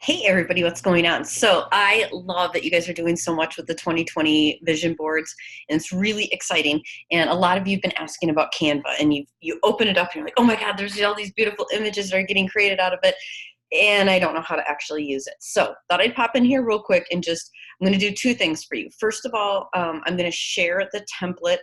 Hey everybody, what's going on? So I love that you guys are doing so much with the 2020 vision boards, and it's really exciting. And a lot of you have been asking about Canva, and you open it up and you're like, oh my God, there's all these beautiful images that are getting created out of it, and I don't know how to actually use it. So thought I'd pop in here real quick and I'm going to do two things for you. First of all, I'm going to share the template.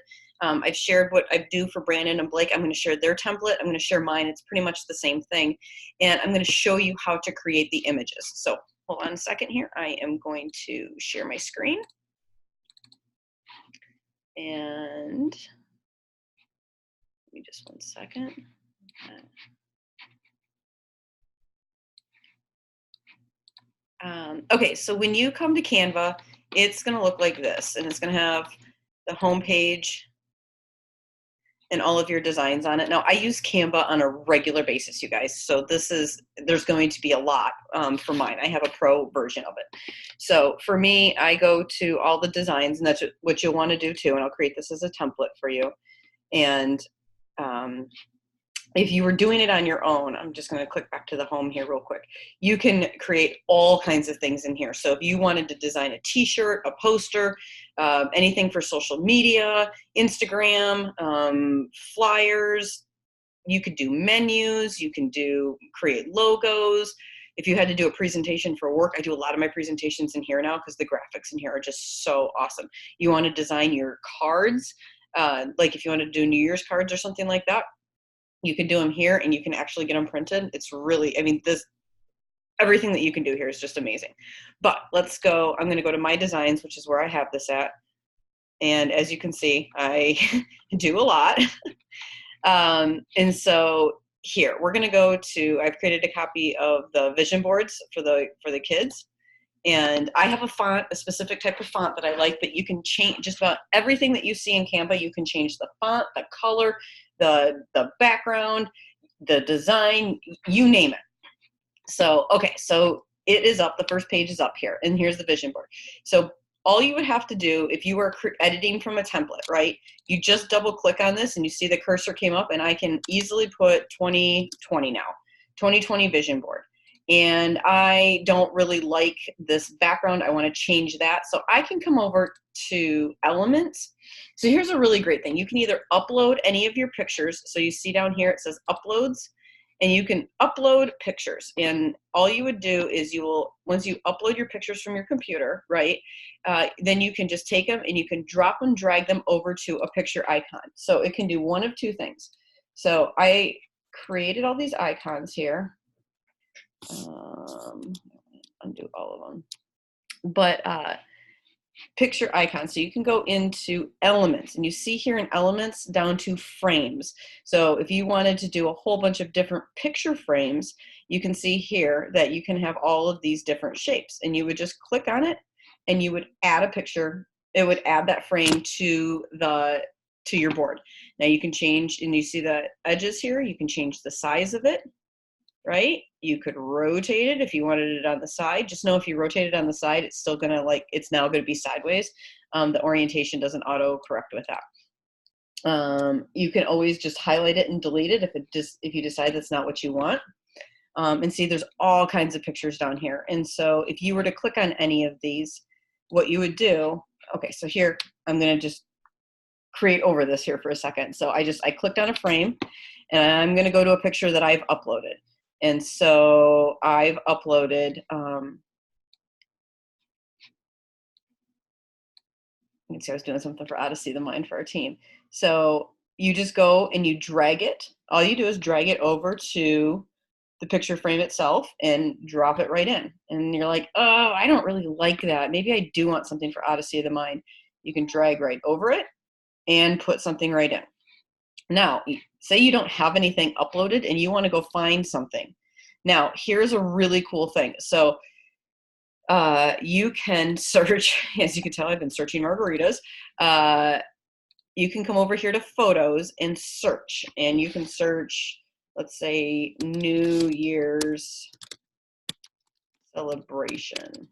I've shared what I do for Brandon and Blake. I'm going to share their template. I'm going to share mine. It's pretty much the same thing. And I'm going to show you how to create the images. So hold on a second here. I am going to share my screen. And give me just one second. Okay, so when you come to Canva, it's going to look like this, and it's going to have the home page and all of your designs on it. Now, I use Canva on a regular basis, you guys, so there's going to be a lot for mine. I have a pro version of it. So for me, I go to all the designs, and that's what you'll want to do too, and I'll create this as a template for you. And if you were doing it on your own, I'm just going to click back to the home here real quick. You can create all kinds of things in here. So if you wanted to design a t-shirt, a poster, anything for social media, Instagram, flyers, you could do menus, you can create logos. If you had to do a presentation for work, I do a lot of my presentations in here now because the graphics in here are just so awesome. You want to design your cards, like if you want to do New Year's cards or something like that, you can do them here and you can actually get them printed. It's really, I mean, everything that you can do here is just amazing. But let's go, I'm gonna go to my designs, which is where I have this at. And as you can see, I do a lot. And so here, we're gonna go to, I've created a copy of the vision boards for the kids. And I have a specific type of font that I like, but you can change just about everything that you see in Canva. You can change the font, the color, the background, the design, you name it. So, okay, so it is up. The first page is up here, and here's the vision board. So all you would have to do if you were editing from a template, right, you just double click on this and you see the cursor came up, and I can easily put 2020 now, 2020 vision board. And I don't really like this background. I want to change that. So I can come over to elements. So here's a really great thing. You can either upload any of your pictures. So you see down here, it says uploads, and you can upload pictures. And all you would do is once you upload your pictures from your computer, right, then you can just take them and you can drop and drag them over to a picture icon. So it can do one of two things. So I created all these icons here. Undo all of them, but picture icons. So you can go into elements, and you see here in elements down to frames. So if you wanted to do a whole bunch of different picture frames, you can see here that you can have all of these different shapes, and you would just click on it and you would add a picture. It would add that frame to your board. Now you can change, and you see the edges here, you can change the size of it, right? You could rotate it if you wanted it on the side. Just know if you rotate it on the side, it's still gonna it's now gonna be sideways. The orientation doesn't auto correct with that. You can always just highlight it and delete it if you decide that's not what you want. And see, there's all kinds of pictures down here. And so if you were to click on any of these, what you would do, okay, so here, I'm gonna just create over this here for a second. So I clicked on a frame, and I'm gonna go to a picture that I've uploaded. And so I've uploaded, you can see I was doing something for Odyssey the Mind for our team. So you just go and you drag it. All you do is drag it over to the picture frame itself and drop it right in. And you're like, oh, I don't really like that. Maybe I do want something for Odyssey of the Mind. You can drag right over it and put something right in. Now, say you don't have anything uploaded and you want to go find something. Now, here's a really cool thing. So you can search, as you can tell, I've been searching margaritas. You can come over here to photos and search, and you can search, let's say, New Year's celebration.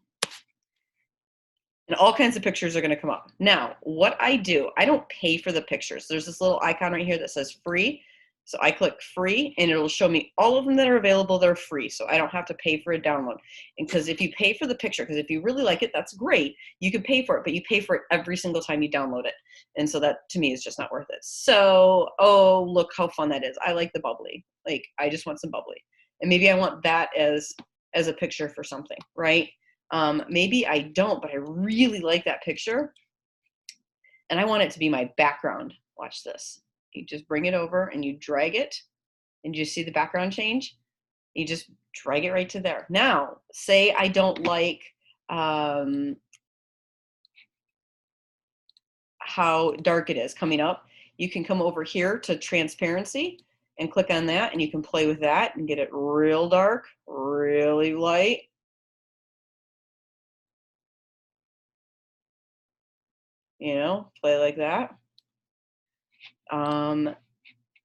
And all kinds of pictures are going to come up. Now, what I do, I don't pay for the pictures. There's this little icon right here that says free. So I click free and it'll show me all of them that are available that are free. So I don't have to pay for a download. And because if you pay for the picture, because if you really like it, that's great. You can pay for it, but you pay for it every single time you download it. And so that to me is just not worth it. So, oh, look how fun that is. I like the bubbly. Like I just want some bubbly. And maybe I want that as a picture for something, right? Maybe I don't, but I really like that picture. And I want it to be my background. Watch this. You just bring it over and you drag it, and you see the background change. You just drag it right to there. Now, say I don't like how dark it is coming up. You can come over here to transparency and click on that, and you can play with that and get it real dark, really light. You know, play like that.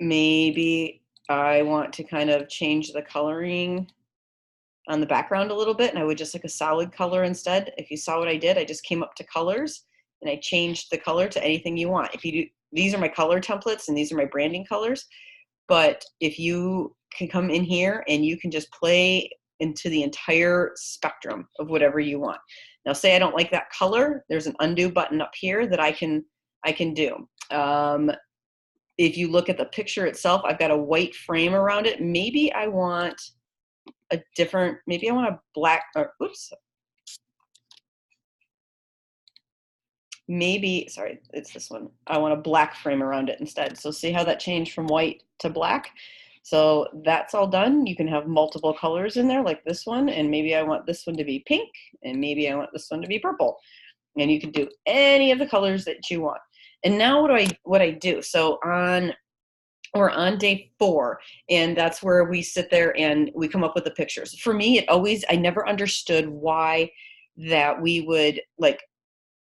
Maybe I want to kind of change the coloring on the background a little bit, and I would just like a solid color instead. If you saw what I did, I just came up to colors and I changed the color to anything you want. If you do, these are my color templates and these are my branding colors. But if you can come in here and you can just play into the entire spectrum of whatever you want. Now, say I don't like that color, there's an undo button up here that I can do. If you look at the picture itself, I've got a white frame around it. Maybe I want a different, maybe I want a black, or oops. Maybe, sorry, it's this one. I want a black frame around it instead. So see how that changed from white to black? So that's all done. You can have multiple colors in there like this one, and maybe I want this one to be pink, and maybe I want this one to be purple. And you can do any of the colors that you want. And now what I do, so we're on day 4, and that's where we sit there and we come up with the pictures. For me, I never understood why that we would, like,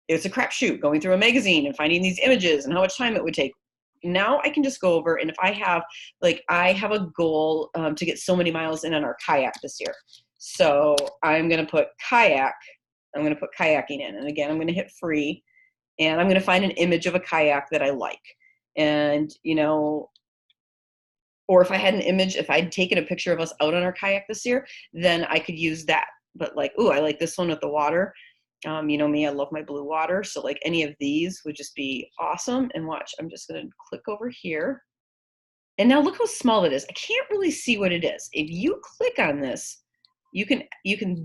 it's a crapshoot going through a magazine and finding these images and how much time it would take. Now I can just go over, and if I have a goal to get so many miles in on our kayak this year. So I'm going to put kayak. I'm going to put kayaking in. And again, I'm going to hit free, and I'm going to find an image of a kayak that I like. And, you know, or if I had an image, if I'd taken a picture of us out on our kayak this year, then I could use that. But like, ooh, I like this one with the water. You know me, I love my blue water. So like any of these would just be awesome. And watch, I'm just going to click over here. And now look how small it is. I can't really see what it is. If you click on this, you can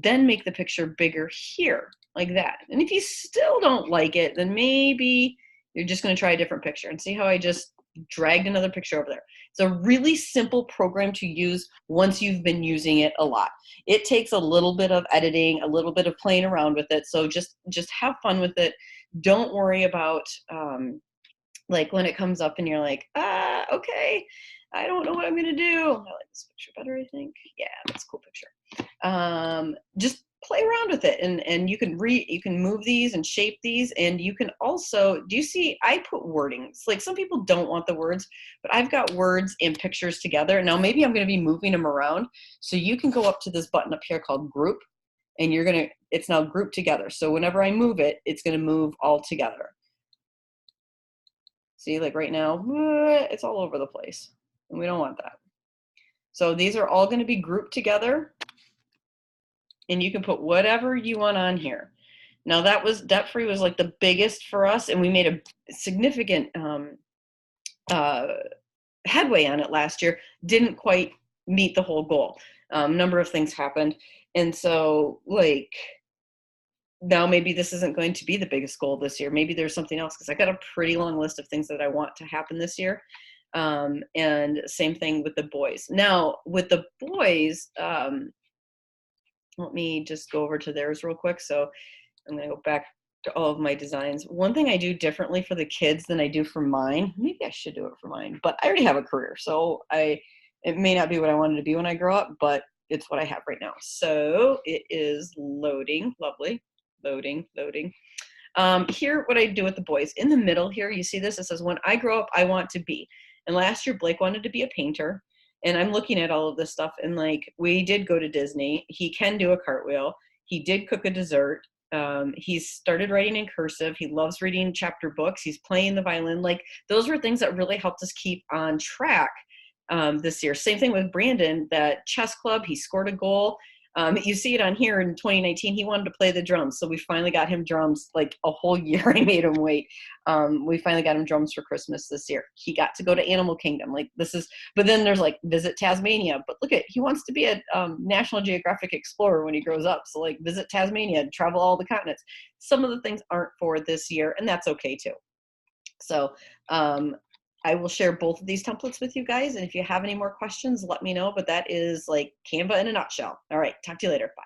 then make the picture bigger here like that. And if you still don't like it, then maybe you're just going to try a different picture. And see how I just dragged another picture over there. It's a really simple program to use once you've been using it a lot. It takes a little bit of editing, a little bit of playing around with it. So just have fun with it. Don't worry about like when it comes up and you're like, okay, I don't know what I'm gonna do. I like this picture better, I think. Yeah, that's a cool picture. Just play around with it, and you can move these and shape these, and you can also, do you see, I put wordings. Like some people don't want the words, but I've got words and pictures together. Now maybe I'm gonna be moving them around. So you can go up to this button up here called group, and it's now grouped together. So whenever I move it, it's gonna move all together. See, like right now, it's all over the place, and we don't want that. So these are all gonna be grouped together, and you can put whatever you want on here. Now debt-free was like the biggest for us, and we made a significant headway on it last year. Didn't quite meet the whole goal. Number of things happened. And so like, now maybe this isn't going to be the biggest goal this year. Maybe there's something else, because I got a pretty long list of things that I want to happen this year. And same thing with the boys. Now with the boys, let me just go over to theirs real quick. So I'm going to go back to all of my designs. One thing I do differently for the kids than I do for mine, maybe I should do it for mine, but I already have a career. So it may not be what I wanted to be when I grow up, but it's what I have right now. So it is loading. Lovely. Loading. Here, what I do with the boys, in the middle here, you see this, it says, when I grow up, I want to be. And last year, Blake wanted to be a painter. And I'm looking at all of this stuff, and like, we did go to Disney. He can do a cartwheel. He did cook a dessert. He's started writing in cursive. He loves reading chapter books. He's playing the violin. Like, those were things that really helped us keep on track this year. Same thing with Brandon, that chess club, he scored a goal. You see it on here in 2019, he wanted to play the drums. So we finally got him drums, like a whole year I made him wait. We finally got him drums for Christmas this year. He got to go to Animal Kingdom. Like this is, but then there's like visit Tasmania, but look at, he wants to be a National Geographic explorer when he grows up. So like visit Tasmania, travel all the continents. Some of the things aren't for this year, and that's okay too. So I will share both of these templates with you guys. And if you have any more questions, let me know. But that is like Canva in a nutshell. All right. Talk to you later. Bye.